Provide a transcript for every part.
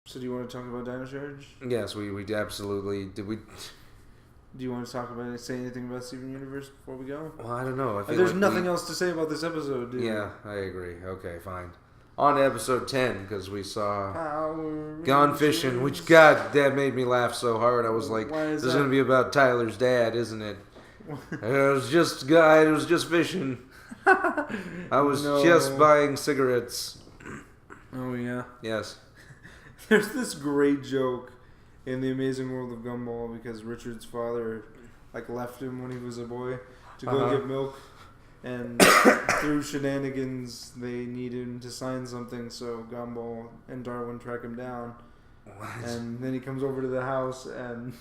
So do you want to talk about Dino Charge? Yes, we absolutely did. We. Do you want to talk about say anything about Steven Universe before we go? Well, I don't know. I feel There's like nothing else to say about this episode, dude. Yeah, I agree. Okay, fine. On to episode 10, because we saw Power Gone Fishing, which, God, that made me laugh so hard. I was like, this is going to be about Tyler's dad, isn't it? It was just fishing. I was just buying cigarettes. Oh, yeah. Yes. There's this great joke in The Amazing World of Gumball because Richard's father left him when he was a boy to go get milk. And through shenanigans, they need him to sign something, so Gumball and Darwin track him down. What? And then he comes over to the house, and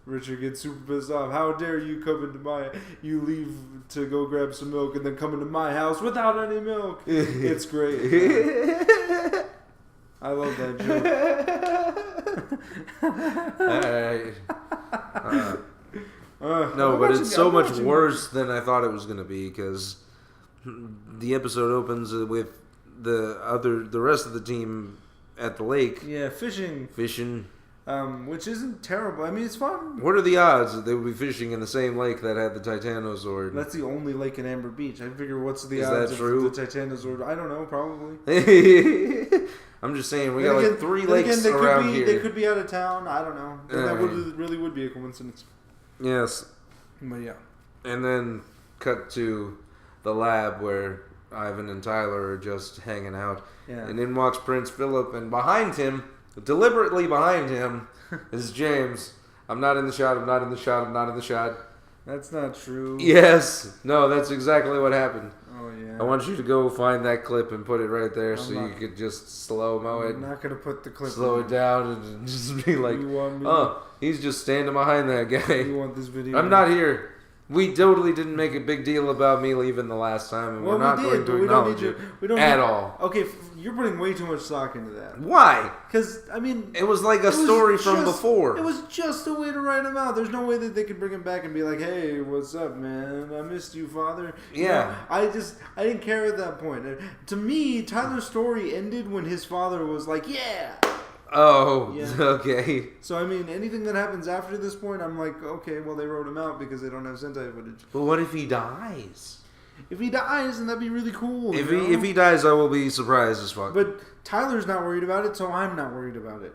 Richard gets super pissed off. How dare you come into you leave to go grab some milk and then come into my house without any milk? It's great. I love that joke. No, but it's so much worse than I thought it was going to be, because the episode opens with the rest of the team at the lake. Yeah, fishing. Which isn't terrible. I mean, it's fun. What are the odds that they would be fishing in the same lake that had the Titanosaur? That's the only lake in Amber Beach. I figure what's the odds of the Titanosaur? I don't know, probably. I'm just saying, we got 3 lakes around here. They could be out of town. I don't know. That really would be a coincidence. Yes. But yeah. And then cut to the lab where Ivan and Tyler are just hanging out. Yeah. And in walks Prince Philip, and behind him, deliberately behind him, is James. I'm not in the shot. That's not true. Yes. No, that's exactly what happened. Oh, yeah. I want you to go find that clip and put it right there you could just slow-mo it. I'm not going to put the clip Slow it down and just be like, he's just standing behind that guy. You want this video? I'm not here. We totally didn't make a big deal about me leaving the last time, and we're not going to acknowledge it at all. Okay, you're putting way too much stock into that. Why? Because, I mean... It was like a story from before. It was just a way to write him out. There's no way that they could bring him back and be like, hey, what's up, man? I missed you, father. Yeah. I didn't care at that point. To me, Tyler's story ended when his father was like, yeah! Oh, yeah. Okay. So, I mean, anything that happens after this point, I'm like, okay, well, they wrote him out because they don't have Sentai footage. But what if he dies? If he dies, then that'd be really cool. If he dies, I will be surprised as fuck. But Tyler's not worried about it, so I'm not worried about it.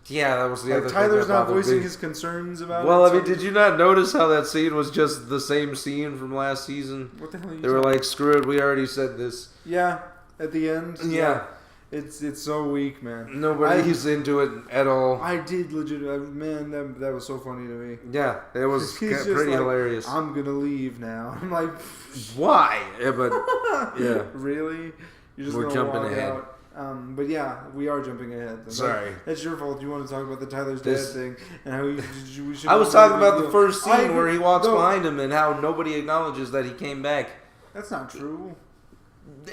Yeah, that was the other thing. Tyler's not voicing his concerns about it. Well, I mean, did you not notice how that scene was just the same scene from last season? What the hell are you They were like, screw it, we already said this. Yeah, at the end. Yeah. It's so weak, man. Nobody's into it at all. I did man, that was so funny to me. Yeah, it was pretty hilarious. I'm gonna leave now. I'm like, why? Yeah, but yeah, really? You're just we're jumping ahead. Out. But yeah, we are jumping ahead. Sorry, that's your fault. You want to talk about the Tyler's dad thing and how we should. I was talking about the first scene where he walks behind him and how nobody acknowledges that he came back. That's not true.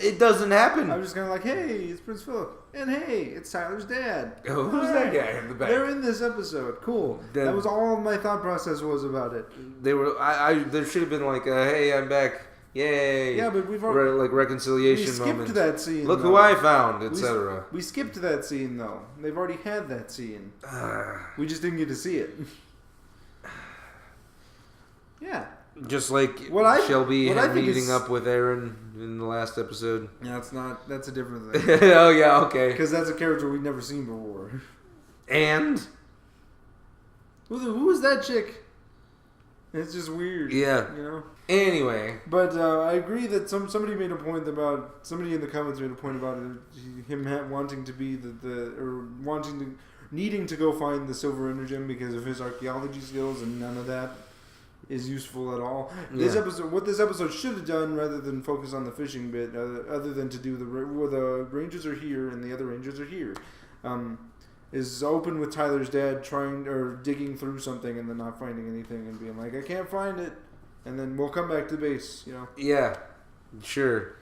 It doesn't happen. I'm just kind of like, hey, it's Prince Philip. And hey, it's Tyler's dad. Oh, who's that guy in the back? They're in this episode. Cool. That was all my thought process was about it. They were. There should have been like, hey, I'm back. Yay. Yeah, but we've already... like reconciliation moment. We skipped that scene, Look who I found, etc. We skipped that scene, though. They've already had that scene. We just didn't get to see it. Yeah. Just like Shelby meeting up with Aaron in the last episode. Yeah, that's a different thing. Oh, yeah, okay. Because that's a character we've never seen before. And? Who is that chick? It's just weird. Yeah. You know? Anyway. But I agree that somebody made a point about... Somebody in the comments made a point about him wanting to be needing to go find the silver energem because of his archaeology skills, and none of that is useful at all. Yeah. What this episode should have done, rather than focus on the fishing bit, other than to do the Rangers are here and the other Rangers are here, is open with Tyler's dad digging through something and then not finding anything and being like, I can't find it, and then we'll come back to base. You know? Yeah, sure.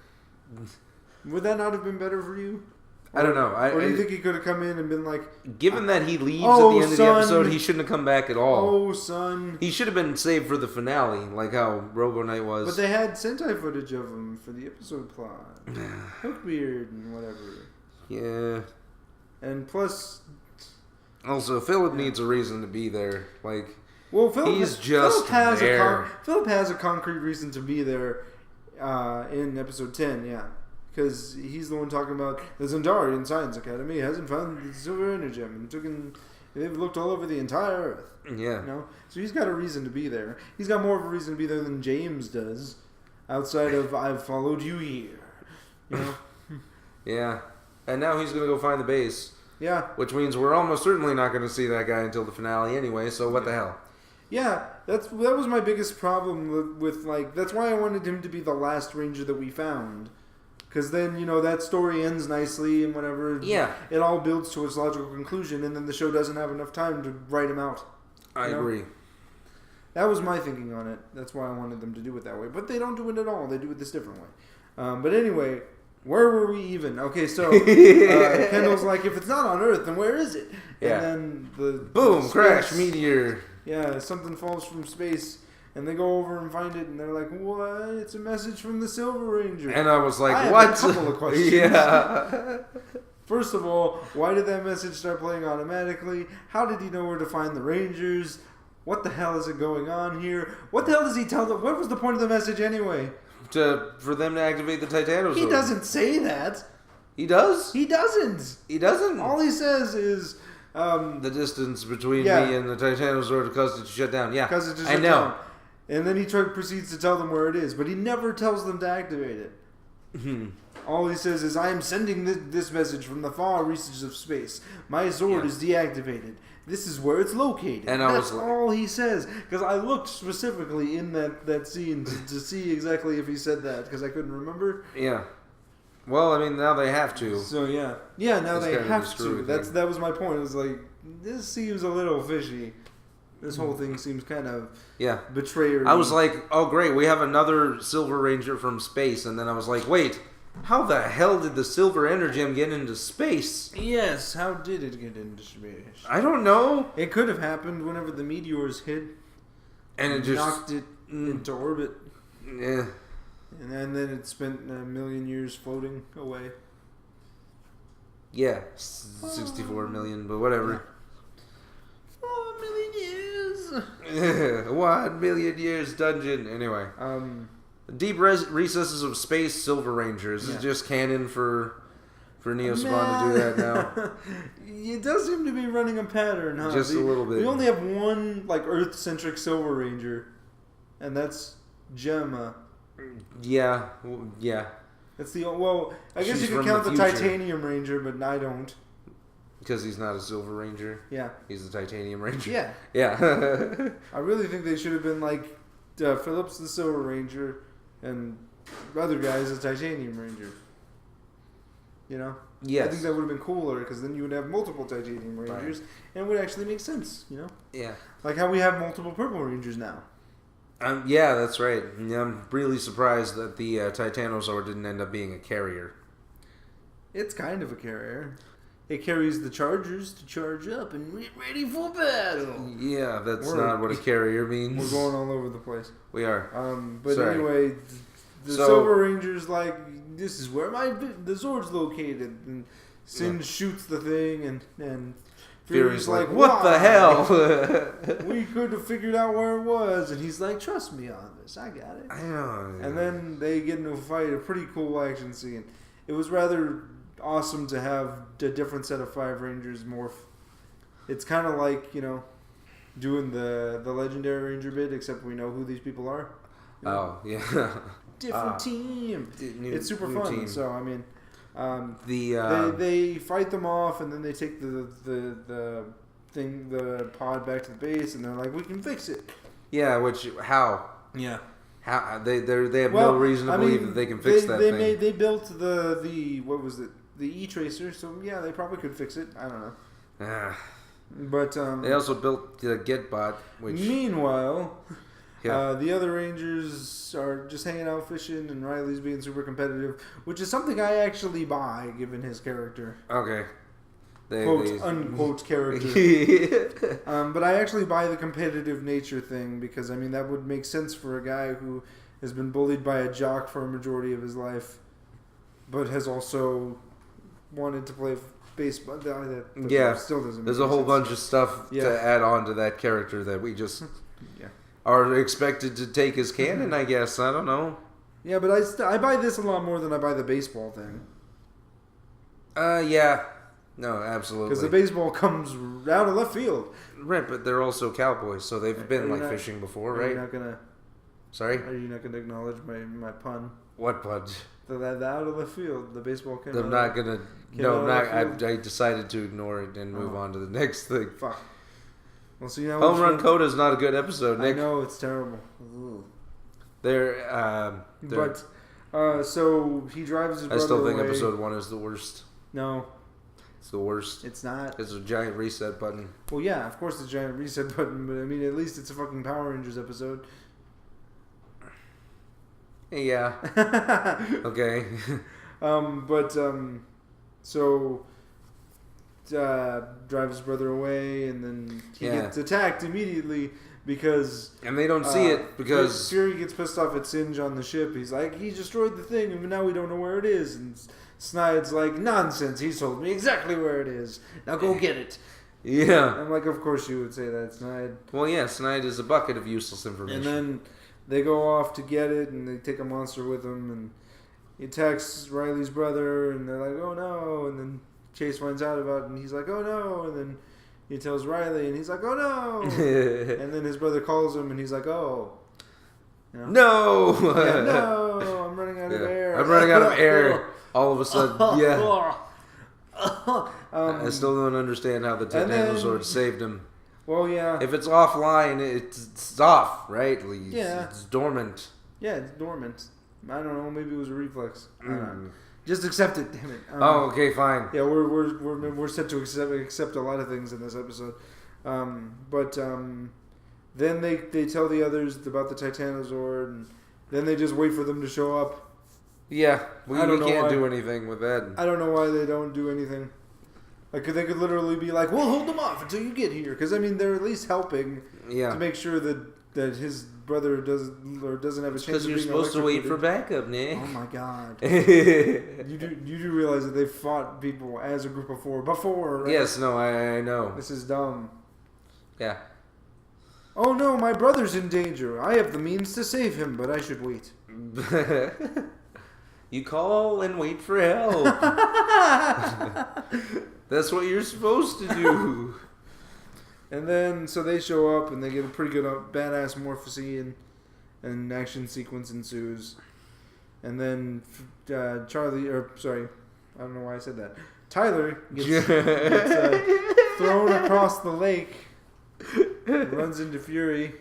Would that not have been better for you? I don't know. Or do you think he could have come in and been like... Given that he leaves at the end of the episode, he shouldn't have come back at all. Oh, son. He should have been saved for the finale, like how Robo Knight was. But they had Sentai footage of him for the episode plot. Hookbeard and whatever. Yeah. And plus... Also, Philip needs a reason to be there. Like, well, Philip has there. Philip has a concrete reason to be there in episode 10, yeah. Because he's the one talking about the Zendarian Science Academy hasn't found the silver energy and they've looked all over the entire Earth. Yeah. You know? So he's got a reason to be there. He's got more of a reason to be there than James does, outside of I've followed you here. You know? Yeah. And now he's going to go find the base. Yeah. Which means we're almost certainly not going to see that guy until the finale anyway, so what the hell? Yeah, that was my biggest problem with like, that's why I wanted him to be the last Ranger that we found. Because then, you know, that story ends nicely and whatever. Yeah. It all builds to its logical conclusion, and then the show doesn't have enough time to write him out. I agree. That was my thinking on it. That's why I wanted them to do it that way. But they don't do it at all. They do it this different way. But anyway, where were we even? Okay, so Kendall's like, if it's not on Earth, then where is it? Yeah. And then boom, crash, meteor. Yeah, something falls from space. And they go over and find it, and they're like, what? It's a message from the Silver Ranger. And I was like, I what? have a couple of questions. Yeah. First of all, why did that message start playing automatically? How did he know where to find the Rangers? What the hell is it going on here? What the hell does he tell them? What was the point of the message anyway? For them to activate the Titanosaur. He doesn't say that. He does? He doesn't. He doesn't? All he says is... the distance between me and the Titanosaur caused it to shut down. Yeah, Cause it to I shut know. Down. And then he proceeds to tell them where it is, but he never tells them to activate it. All he says is, I am sending this message from the far reaches of space. My Zord is deactivated. This is where it's located. And that's all he says. Because I looked specifically in that scene to see exactly if he said that, because I couldn't remember. Yeah. Well, I mean, now they have to. So, yeah. Yeah, now they have to. That was my point. It was like, this seems a little fishy. This whole thing seems kind of betrayer. I was like, oh great, we have another Silver Ranger from space, and then I was like, wait, how the hell did the Silver Energem get into space? Yes, how did it get into space? I don't know. It could have happened whenever the meteors hit, and it just knocked it into orbit. Yeah, and then it spent a million years floating away. Yeah, 64 million, but whatever. 4 million years. 1 million years dungeon. Anyway, deep recesses of space Silver Rangers is just canon for Neo Saban to do that now. It does seem to be running a pattern, huh? Just a little bit. We only have one like Earth-centric Silver Ranger, and that's Gemma. Yeah. That's the I guess you could count the Titanium Ranger, but I don't. Because he's not a Silver Ranger. Yeah. He's the Titanium Ranger. Yeah. Yeah. I really think they should have been like Phillips the Silver Ranger and other guys the Titanium Ranger. You know? Yes. I think that would have been cooler because then you would have multiple Titanium Rangers and it would actually make sense, you know? Yeah. Like how we have multiple Purple Rangers now. Yeah, that's right. I'm really surprised that the Titanosaur didn't end up being a carrier. It's kind of a carrier. It carries the Chargers to charge up and get ready for battle. Yeah, that's not what a carrier means. We're going all over the place. We are. But anyway, the Silver Ranger's like, this is where the Zord's located. And Sin shoots the thing, and Fury's like, what the hell? We could have figured out where it was. And he's like, trust me on this. I got it. I know. And then they get into a fight, a pretty cool action scene. It was rather awesome to have a different set of 5 Rangers morph. It's kind of like, doing the legendary Ranger bit, except we know who these people are. Oh, yeah. Different team. It's super fun. Team. So, I mean, they fight them off, and then they take the pod back to the base, and they're like, we can fix it. Yeah, how? Yeah. How they have no reason to believe that they can fix that thing. They built the what was it? The E-Tracer, so yeah, they probably could fix it. I don't know. But they also built the GetBot, which meanwhile, the other Rangers are just hanging out fishing, and Riley's being super competitive, which is something I actually buy given his character. Okay. Unquote character. But I actually buy the competitive nature thing because I mean that would make sense for a guy who has been bullied by a jock for a majority of his life, but has also wanted to play baseball. That yeah, still doesn't. There's a whole bunch of stuff to add on to that character that we just are expected to take as canon. I guess I don't know. Yeah, but I buy this a lot more than I buy the baseball thing. Yeah. No, absolutely. Because the baseball comes out of left field. Right, but they're also cowboys, so they've been fishing before, right? Are you not gonna? Sorry. Are you not gonna acknowledge my pun? What pun? The out of left field, the baseball came. I'm not gonna. No, I'm not. I decided to ignore it and move on to the next thing. Fuck. Well, see now. Home Run Coda is not a good episode, Nick. I know it's terrible. Ooh. But so he drives his brother I still think away. episode 1 is the worst. No. It's the worst. It's not. It's a giant reset button. Well, yeah, of course it's a giant reset button, but I mean, at least it's a fucking Power Rangers episode. Yeah. Okay. So drives his brother away, and then he gets attacked immediately because... And they don't see it because... Fury gets pissed off at Singe on the ship. He's like, he destroyed the thing, and now we don't know where it is. And Snide's like, nonsense, he told me exactly where it is. Now go get it. Yeah. I'm like, of course you would say that, Snide. Well, yeah, Snide is a bucket of useless information. And then they go off to get it, and they take a monster with them, and he attacks Riley's brother, and they're like, oh no, and then Chase finds out about it, and he's like, oh no, and then he tells Riley, and he's like, oh no, and then his brother calls him, and he's like, oh. You know? No! Yeah, no, I'm running out of air. I'm running out of air. All of a sudden, yeah. I still don't understand how the Titanosaur saved him. Well, yeah. If it's offline, it's off, right? Yeah. It's dormant. Yeah, it's dormant. I don't know. Maybe it was a reflex. I don't know. Just accept it, damn it. Okay, fine. Yeah, we're set to accept a lot of things in this episode. Then they tell the others about the Titanosaur, and then they just wait for them to show up. Yeah, we can't do anything with that. I don't know why they don't do anything. Like, they could literally be like, we'll hold them off until you get here. Because, I mean, they're at least helping to make sure that his brother doesn't have a chance of being because you're supposed to wait for backup, Nick. Oh, my God. You do realize that they fought people as a group of four before, right? Yes, no, I know. This is dumb. Yeah. Oh, no, my brother's in danger. I have the means to save him, but I should wait. You call and wait for help. That's what you're supposed to do. And then, so they show up, and they get a pretty good, badass morphosy, and action sequence ensues. And then Charlie, or sorry, I don't know why I said that. Tyler gets thrown across the lake, runs into Fury.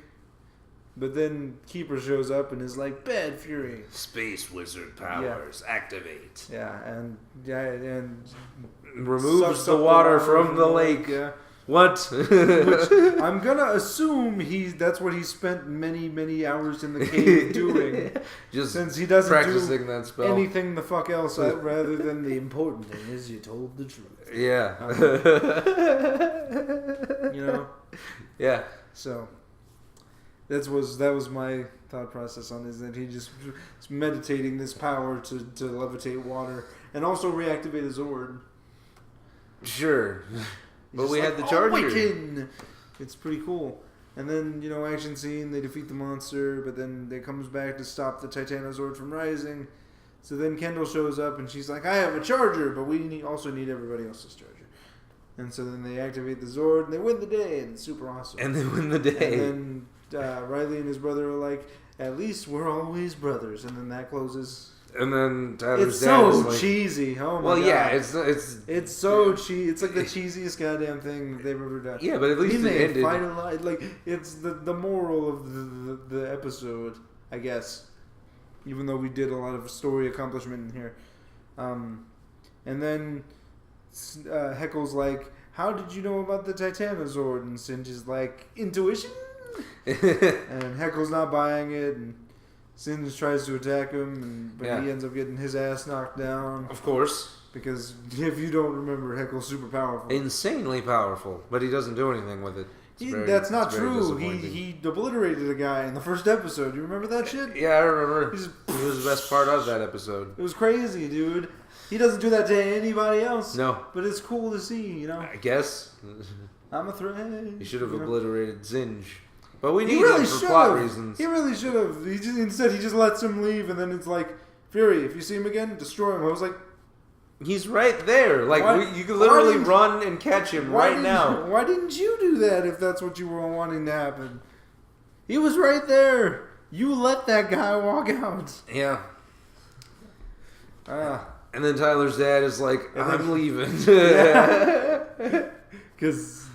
But then Keeper shows up and is like, bad Fury. Space wizard powers activate. Yeah, and removes the water from the lake. Yeah. What? Which I'm gonna assume that's what he spent many hours in the cave doing. Just since he doesn't practicing that spell. Anything the fuck else rather than the important thing is you told the truth. Yeah. You know? Yeah. So that was my thought process on it, is that he just is meditating this power to levitate water and also reactivate his Zord. Sure. But we had the Charger. It's pretty cool. And then, action scene, they defeat the monster, but then they comes back to stop the Titanosaur from rising. So then Kendall shows up and she's like, I have a Charger, but we also need everybody else's Charger. And so then they activate the Zord and they win the day, and it's super awesome. And they win the day. And then Riley and his brother are like, at least we're always brothers. And then that closes. And then Tyler's dad so is like, cheesy. Oh my god. Yeah, it's so cheesy. It's like the cheesiest goddamn thing they've ever done. Yeah, but at least it ended. Like, it's the moral of the episode, I guess. Even though we did a lot of story accomplishment in here. And then Heckle's like, how did you know about the Titanosaur? And Singe is like, intuition? And Heckle's not buying it, and Singe tries to attack him, but he ends up getting his ass knocked down. Of course. Because if you don't remember, Heckle's super powerful. Insanely powerful, but he doesn't do anything with it. That's not true. He obliterated a guy in the first episode. You remember that shit? Yeah, I remember. He was the best part of that episode. It was crazy, dude. He doesn't do that to anybody else. No. But it's cool to see, you know. I guess. I'm a threat. He should have obliterated Zinj. But we need really him for plot reasons. He really should have. Instead, he just lets him leave, and then it's like, Fury, if you see him again, destroy him. I was like... He's right there. Like, you could literally run and catch him right now. Why didn't you do that if that's what you were wanting to happen? He was right there. You let that guy walk out. Yeah. And then Tyler's dad is like, I'm leaving. Because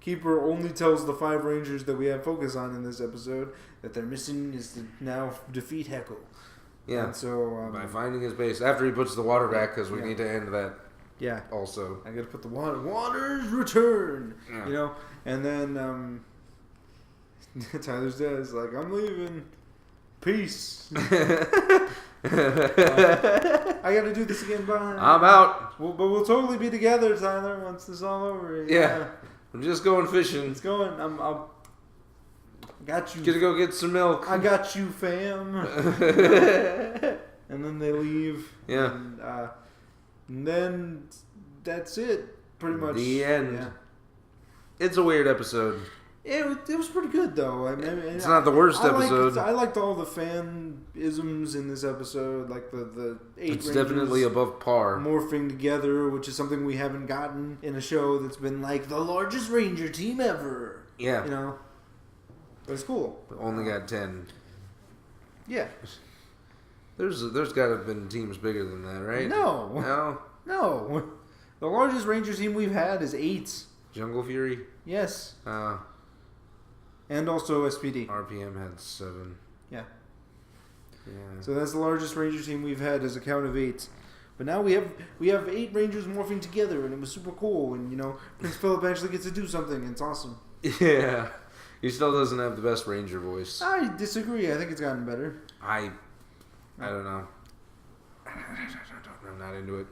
Keeper only tells the 5 Rangers that we have focus on in this episode that their mission is to now defeat Heckle. Yeah. And so by finding his base after he puts the water back, because we need to end that. Yeah. Also, I gotta put the water's return. Yeah. You know, and then Tyler's dad is like, I'm leaving. Peace. I gotta do this again. Bye. I'm out. But we'll totally be together, Tyler, once this is all over. Yeah. I'm just going fishing. It's going. I'll got you. Gonna go get some milk. I got you, fam. And then they leave. Yeah. And then that's it, pretty much. The end. Yeah. It's a weird episode. It was pretty good, though. I mean, it's not the worst episode. I liked all the fan-isms in this episode, like the 8 It's Rangers definitely above par. morphing together, which is something we haven't gotten in a show that's been like the largest Ranger team ever. Yeah. You know? But it's cool. Only got 10. Yeah. There's got to have been teams bigger than that, right? No. The largest Ranger team we've had is 8. Jungle Fury? Yes. And also SPD. RPM had 7. Yeah. Yeah. So that's the largest Ranger team we've had as a count of 8. But now we have 8 Rangers morphing together, and it was super cool. And, you know, Prince Philip actually gets to do something, and it's awesome. Yeah. He still doesn't have the best Ranger voice. I disagree. I think it's gotten better. I don't know. I'm not into it.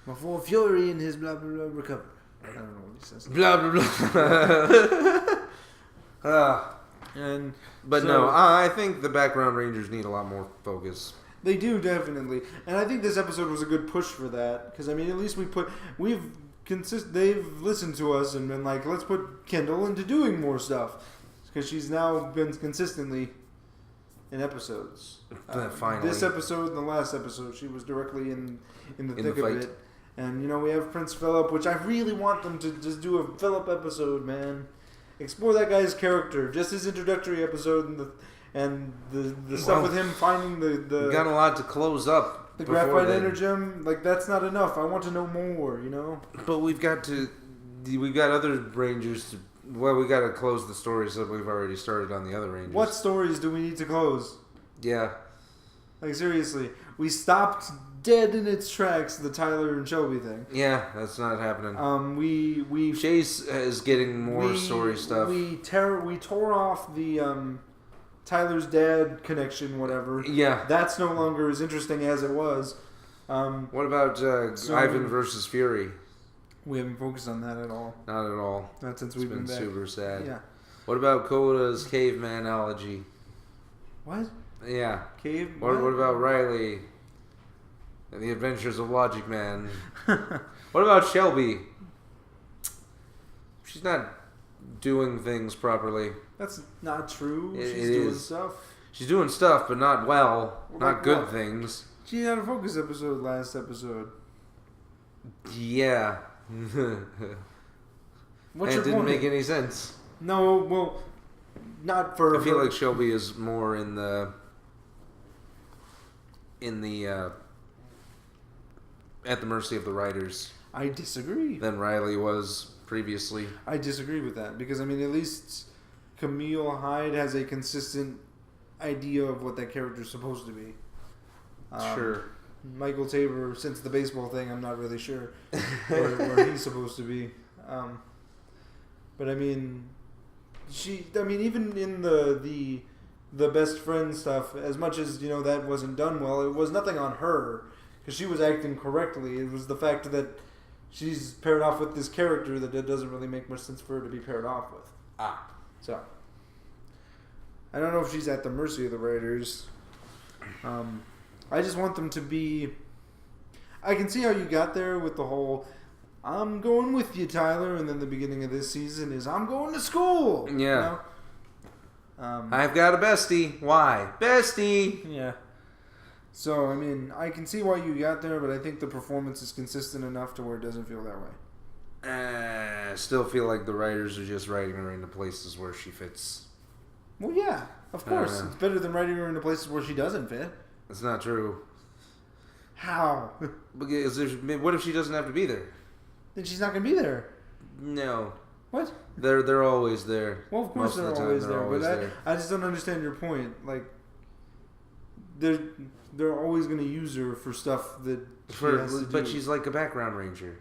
Before Fury and his blah, blah, blah recover. I don't know what he says. Blah, blah, blah. But no, I think the background Rangers need a lot more focus. They do, definitely. And I think this episode was a good push for that. Because, I mean, at least they've listened to us and been like, let's put Kendall into doing more stuff. Because she's now been consistently in episodes. Finally. This episode and the last episode, she was directly in the thick of it. And, you know, we have Prince Philip, which I really want them to just do a Philip episode, man. Explore that guy's character. Just his introductory episode and the stuff with him finding the... We got a lot to close up. The graphite energem, like, that's not enough. I want to know more, you know? But we've got other Rangers to... Well, we got to close the stories that we've already started on the other Rangers. What stories do we need to close? Yeah. Like, seriously. We stopped dead in its tracks the Tyler and Shelby thing. Yeah, that's not happening. We Chase is getting more story stuff. We tore off the Tyler's dad connection, whatever. Yeah. That's no longer as interesting as it was. What about Ivan versus Fury? We haven't focused on that at all. Not at all. Not since we've been back. Super sad. Yeah. What about Koda's cavemanology? What? Yeah. Cave? What about Riley? And the Adventures of Logic Man. What about Shelby? She's not doing things properly. That's not true. She's doing stuff. She's doing stuff, but not well. Well, not like good what? things. She had a focus episode last episode. Yeah. What's it your didn't point? make any sense. No, well, not for... I feel like Shelby is more in the at the mercy of the writers. I disagree. Than Riley was previously. I disagree with that because, I mean, at least Camille Hyde has a consistent idea of what that character is supposed to be. Sure. Michael Tabor, since the baseball thing, I'm not really sure where he's supposed to be. But I mean, even in the best friend stuff, as much as, you know, that wasn't done well, it was nothing on her because she was acting correctly. It was the fact that she's paired off with this character that it doesn't really make much sense for her to be paired off with. So I don't know if she's at the mercy of the writers. I just want them to be... I can see how you got there with the whole, I'm going with you, Tyler, and then the beginning of this season is, I'm going to school. Yeah. You know? I've got a bestie. Why? Bestie! Yeah. So, I mean, I can see why you got there, but I think the performance is consistent enough to where it doesn't feel that way. I still feel like the writers are just writing her into places where she fits. Well, yeah, of course. It's better than writing her into places where she doesn't fit. That's not true. How? Because what if she doesn't have to be there? Then she's not going to be there. No. What? They're always there. Well, of course they're always there, but I just don't understand your point. Like, they're always going to use her for stuff that she has to do. But she's like a background ranger.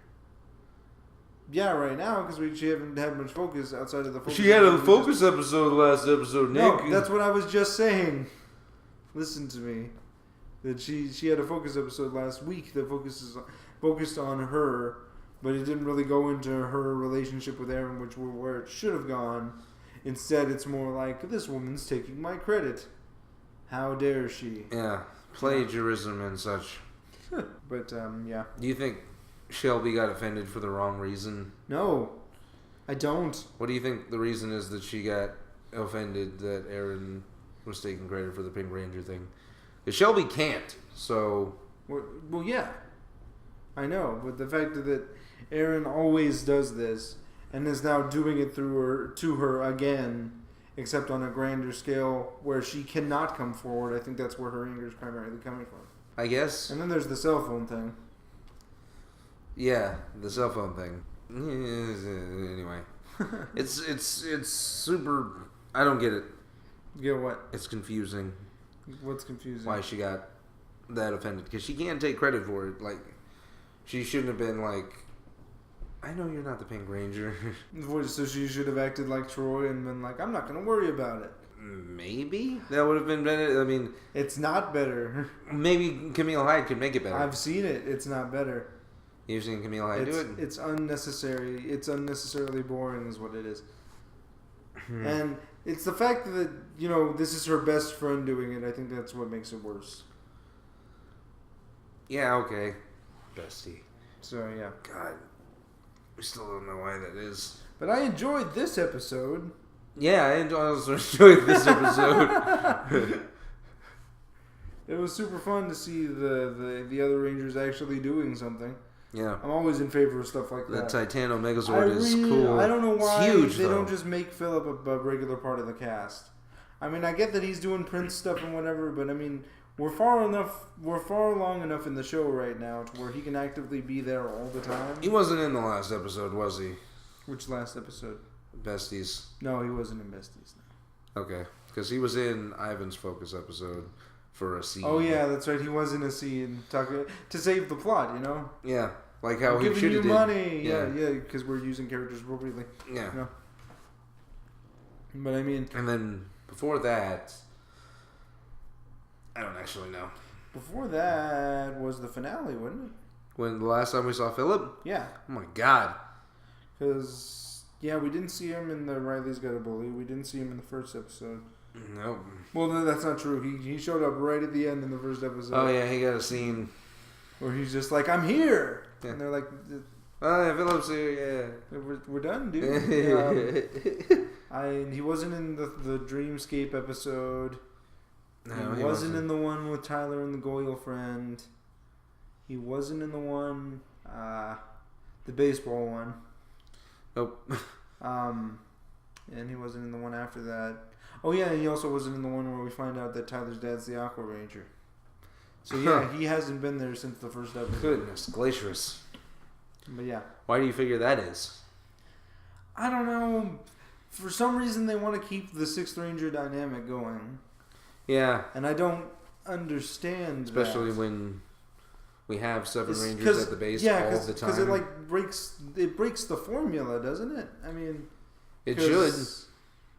Yeah, right now, because she haven't had much focus outside of the focus. She had a focus episode last episode, Nick. No, that's what I was just saying. Listen to me. That she had a focus episode last week that focused on her, but it didn't really go into her relationship with Aaron, which were where it should have gone. Instead, it's more like, this woman's taking my credit. How dare she? Yeah, plagiarism and such. But, yeah. Do you think Shelby got offended for the wrong reason? No, I don't. What do you think the reason is that she got offended that Aaron was taking credit for the Pink Ranger thing? Because Shelby can't, so... Well, yeah. I know, but the fact that Aaron always does this and is now doing it to her again, except on a grander scale where she cannot come forward, I think that's where her anger is primarily coming from. I guess. And then there's the cell phone thing. Yeah, the cell phone thing. Anyway, it's super. I don't get it. Get what? It's confusing. What's confusing? Why she got that offended? Because she can't take credit for it. Like, she shouldn't have been like, I know you're not the Pink Ranger. So she should have acted like Troy and been like, I'm not going to worry about it. Maybe that would have been better. I mean, it's not better. Maybe Camille Hyde could make it better. I've seen it. It's not better. You've seen Camille Hyde do it? It's unnecessary. It's unnecessarily boring is what it is. And it's the fact that, you know, this is her best friend doing it. I think that's what makes it worse. Yeah, okay. Bestie. So, yeah. God. We still don't know why that is. But I enjoyed this episode. Yeah, I also enjoyed this episode. It was super fun to see the other Rangers actually doing something. Yeah. I'm always in favor of stuff like that. The Titano Megazord is cool. I don't know why it's huge, they don't just make Philip a regular part of the cast. I mean, I get that he's doing Prince stuff and whatever, but I mean, we're far long enough in the show right now to where he can actively be there all the time. He wasn't in the last episode, was he? Which last episode? Besties. No, he wasn't in Besties. No. Okay, because he was in Ivan's focus episode for a scene. Oh yeah, that's right. He was in a scene talking to save the plot. You know. Yeah, like how he should have did. Money. Yeah, because we're using characters appropriately. Yeah. You know? But I mean. And then before that, I don't actually know. Before that was the finale, wasn't it? When the last time we saw Philip? Yeah. Oh my God. Because, yeah, we didn't see him in the Riley's Got a Bully. We didn't see him in the first episode. Nope. Well, no, that's not true. He showed up right at the end in the first episode. Oh, yeah, he got a scene. Where he's just like, I'm here! Yeah. And they're like... Oh, yeah, Philip's here, yeah. We're done, dude. He wasn't in the Dreamscape episode. No, he wasn't in the one with Tyler and the Goyle friend. He wasn't in the one... the baseball one. Nope. And he wasn't in the one after that. Oh yeah, and he also wasn't in the one where we find out that Tyler's dad's the Aqua Ranger. So yeah, he hasn't been there since the first episode. Goodness, glacierous. But yeah. Why do you figure that is? I don't know. For some reason they want to keep the Sixth Ranger dynamic going. Yeah. And I don't understand especially that. When we have seven Rangers at the base all the time. Because it like breaks the formula, doesn't it? I mean, it should.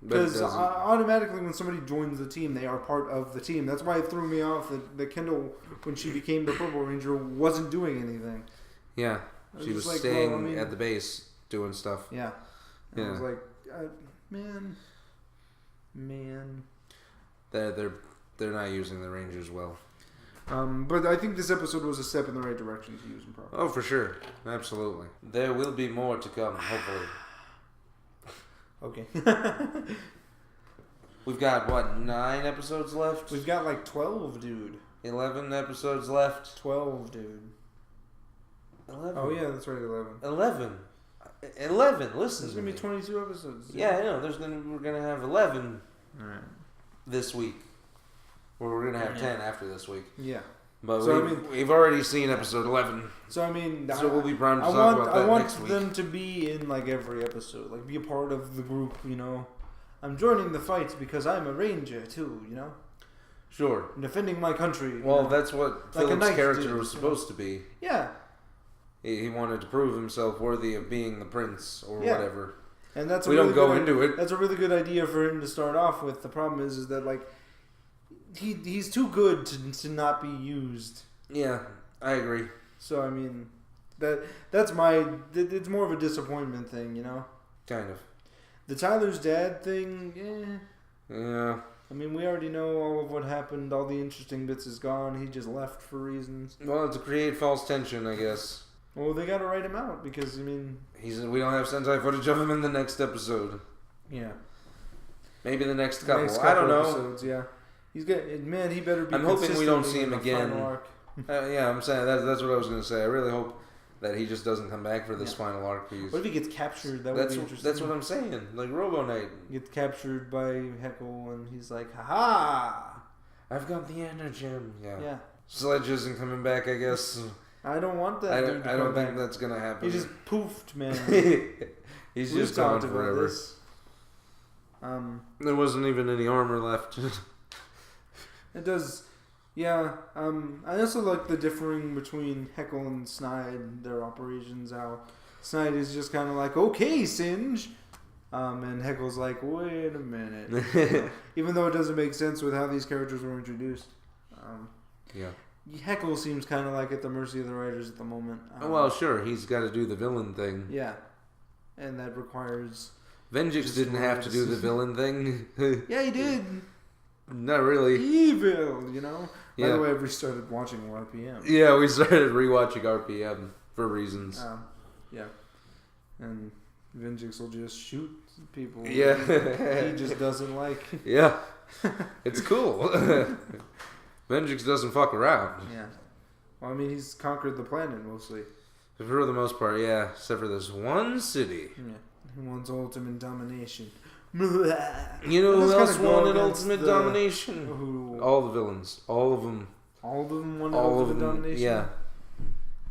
Because automatically when somebody joins the team, they are part of the team. That's why it threw me off that Kendall, when she became the Purple Ranger, wasn't doing anything. Yeah, she was like, staying at the base doing stuff. Yeah. And I was like, man. They're not using the Rangers well. But I think this episode was a step in the right direction to use him properly. Oh, for sure. Absolutely. There will be more to come, hopefully. Okay. We've got, what, 9 episodes left? We've got like 12, dude. 11 episodes left? 12, dude. 11. Oh, yeah, that's right, 11. 11. 11, listen. There's going to be 22 episodes. Dude. Yeah, I know. We're going to have 11 this week. Or we're going to have 10 after this week. Yeah. But we've already seen episode 11. So, I mean... So we'll be primed to talk about that next week. I want them to be in, like, every episode. Like, be a part of the group, you know? I'm joining the fight because I'm a ranger, too, you know? Sure. I'm defending my country. Well, that's what like Philip's character was supposed to be. Yeah. He wanted to prove himself worthy of being the prince or whatever. And that's we don't go into it. That's a really good idea for him to start off with. The problem is that, like, he's too good to not be used. Yeah, I agree. So, I mean, it's more of a disappointment thing, you know? Kind of. The Tyler's dad thing, Yeah. I mean, we already know all of what happened. All the interesting bits is gone. He just left for reasons. Well, to create false tension, I guess. Well, they got to write him out because, I mean... We don't have Sentai footage of him in the next episode. Yeah. Maybe the next couple. I don't know. Episodes, yeah. He's got... Man, he better be I'm hoping we don't see him again. Yeah, I'm saying that's what I was going to say. I really hope that he just doesn't come back for this final arc. What if he gets captured? That would be interesting. That's what I'm saying. Like Robo Knight. Gets captured by Heckle and he's like, ha-ha! I've got the Energem. Yeah. Sledge isn't coming back, I guess. I don't want that dude to I don't come think back. that's going to happen. He just poofed, man. He's just gone forever. There wasn't even any armor left. It does... Yeah, I also like the differing between Heckle and Snide, their operations, how Snide is just kind of like, okay, Singe, and Heckle's like, wait a minute. Even though it doesn't make sense with how these characters were introduced. Yeah. Heckle seems kind of like at the mercy of the writers at the moment. Well, sure, he's got to do the villain thing. Yeah, and that requires... Venjix didn't have to do the villain thing. Yeah, he did. Not really. Evil, you know? Yeah. By the way, I've restarted watching RPM. Yeah, we started rewatching RPM for reasons. Yeah. And Venjix will just shoot people. Yeah. He just doesn't like. Yeah. It's cool. Venjix doesn't fuck around. Yeah. Well, I mean, he's conquered the planet mostly. For the most part, yeah. Except for this one city. Yeah. He wants ultimate domination. You know who else wanted ultimate domination? Who? All the villains. All of them. All of them want ultimate domination? Yeah.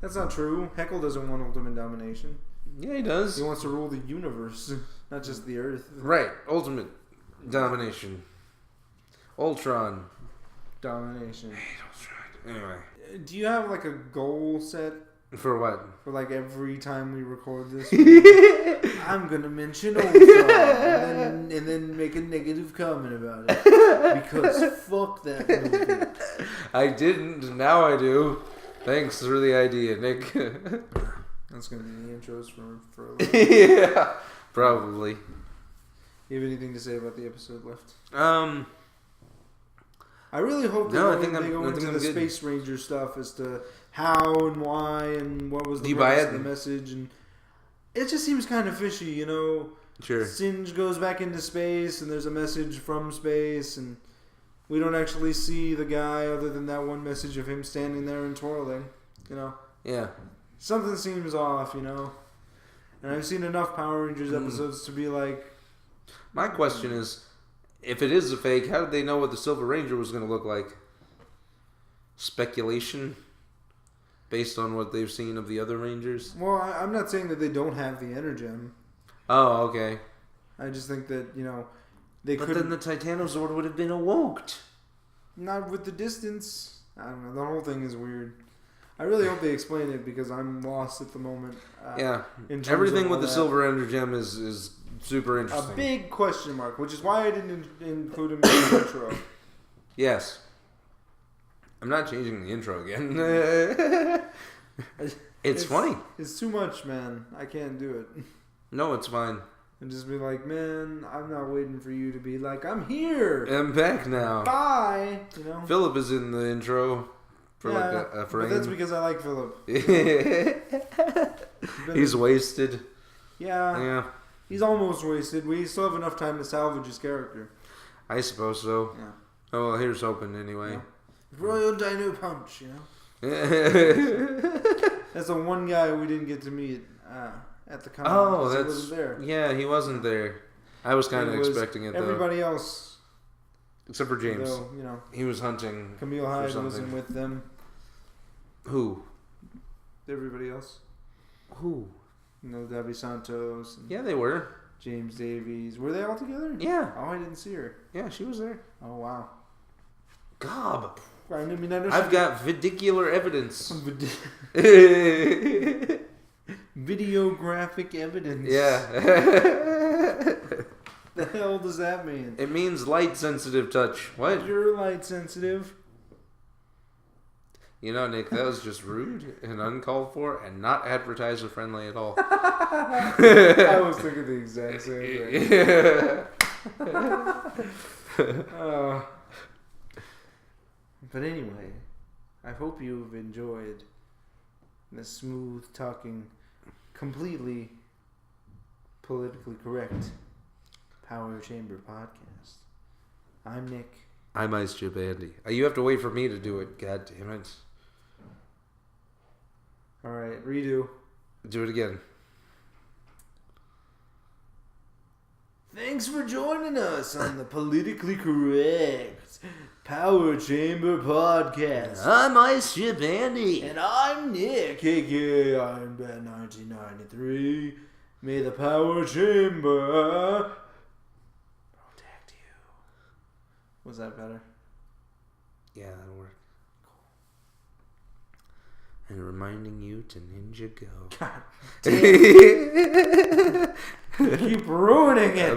That's not true. Heckle doesn't want ultimate domination. Yeah, he does. He wants to rule the universe, not just the Earth. Right. Ultimate domination. Ultron. Domination. I hate Ultron. Anyway. Do you have like a goal set? For what? For like every time we record this, I'm gonna mention Ultron and then make a negative comment about it because fuck that movie. I didn't. Now I do. Thanks for the idea, Nick. That's gonna be the intros for a little. Yeah, probably. You have anything to say about the episode left? I really hope they go into the Space Ranger stuff as to how and why and what was the purpose of the message. And it just seems kind of fishy, you know? Sure. Singe goes back into space and there's a message from space and we don't actually see the guy other than that one message of him standing there and twirling, you know? Yeah. Something seems off, you know? And I've seen enough Power Rangers episodes to be like... My question is... If it is a fake, how did they know what the Silver Ranger was going to look like? Speculation? Based on what they've seen of the other Rangers? Well, I'm not saying that they don't have the Energem. Oh, okay. I just think that, you know, they could... But then the Titanosaur would have been awoke. Not with the distance. I don't know. The whole thing is weird. I really hope they explain it because I'm lost at the moment. Yeah. Everything with the Silver Energem is super interesting. A big question mark, which is why I didn't include him in the intro. Yes. I'm not changing the intro again. It's funny. It's too much, man. I can't do it. No, it's fine. And just be like, man, I'm not waiting for you to be like, I'm here. I'm back now. Bye. You know? Philip is in the intro. for a frame. But that's because I like Philip. He's wasted. Yeah. He's almost wasted. We still have enough time to salvage his character. I suppose so. Yeah. Oh, well, here's hoping anyway. Yeah. Royal Dino Punch, That's the one guy we didn't get to meet at the con. Oh, he wasn't there. Yeah, he wasn't there. I was kind of expecting it, though. Everybody else. Except for James. Though, he was hunting. Camille Hyde wasn't with them. Who? Everybody else. Who? Debbie Santos. Yeah, they were. James Davies. Were they all together? Yeah. Oh, I didn't see her. Yeah, she was there. Oh, wow. Gob. I mean, I've got vidicular evidence. Videographic evidence. Yeah. The hell does that mean? It means light sensitive touch. What? You're light sensitive. Nick, that was just rude and uncalled for and not advertiser friendly at all. I was thinking the exact same thing. But anyway, I hope you've enjoyed the smooth talking, completely politically correct Power Chamber podcast. I'm Nick. I'm Ice Chip Andy. You have to wait for me to do it. God damn it. All right, redo. Do it again. Thanks for joining us on the politically correct Power Chamber podcast. I'm Ice Chip Andy. And I'm Nick, aka Iron Man 1993. May the Power Chamber protect you. Was that better? Yeah, that'll work. Cool. And reminding you to Ninja Go. God damn. Keep ruining it.